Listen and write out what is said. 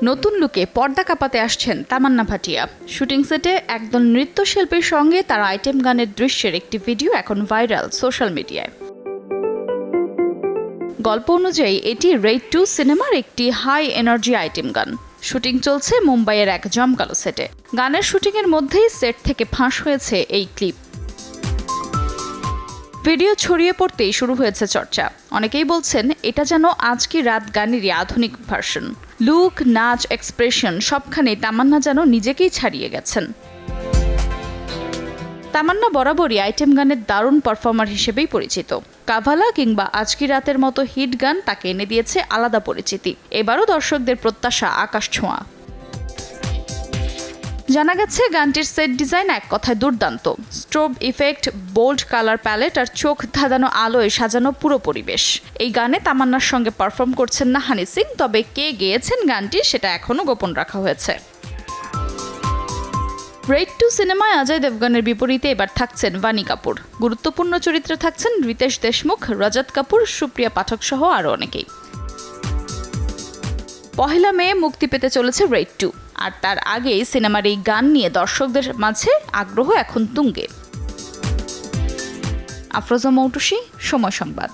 নতুন লুকে পর্দা কাঁপাতে আসছেন তামান্না ভাটিয়া। শুটিং সেটে একদল নৃত্যশিল্পীর সঙ্গে তার আইটেম গানের দৃশ্যের একটি ভিডিও এখন ভাইরাল সোশ্যাল মিডিয়ায়। গল্প অনুযায়ী এটি রেড 2 সিনেমার একটি হাই এনার্জি আইটেম গান। শুটিং চলছে মুম্বাইয়ের এক জমকালো সেটে। গানের শুটিংয়ের মধ্যেই সেট থেকে ফাঁস হয়েছে এই ক্লিপ। ভিডিও ছড়িয়ে পড়তেই শুরু হয়েছে চর্চা। অনেকেই বলছেন এটা যেন আজ কি রাত গানেরই আধুনিক ভার্সন। লুক, নাচ, এক্সপ্রেশন সবখানে তামান্না যেন নিজেকেই ছাড়িয়ে গেছেন। তামান্না বরাবরই আইটেম গানের দারুণ পারফর্মার হিসেবেই পরিচিত। কাভালা কিংবা আজকি রাতের মতো হিট গান তাকে এনে দিয়েছে আলাদা পরিচিতি। এবারও দর্শকদের প্রত্যাশা আকাশ ছোঁয়া। জানা গেছে গানটির সেট ডিজাইন এক কথায় দুর্দান্ত। Strobe effect, bold colour palette আর চোখ ধাঁধানো আলোয় সাজানো পুরো পরিবেশ। এই গানে তামান্নার সঙ্গে পারফর্ম করছেন না হানি সিং, তবে কে গেয়েছেন গানটি সেটা এখনও গোপন রাখা হয়েছে। রেড 2 সিনেমায় অজয় দেবগনের বিপরীতে এবার থাকছেন বাণী কাপুর। গুরুত্বপূর্ণ চরিত্রে থাকছেন রিতেশ দেশমুখ, রজত কাপুর, সুপ্রিয়া পাঠক সহ আরও অনেকেই। 1 মে মুক্তি পেতে চলেছে রেড 2, আর তার আগেই সিনেমার এই গান নিয়ে দর্শকদের মাঝে আগ্রহ এখন তুঙ্গে। আফরোজা মৌটুসী, সময় সংবাদ।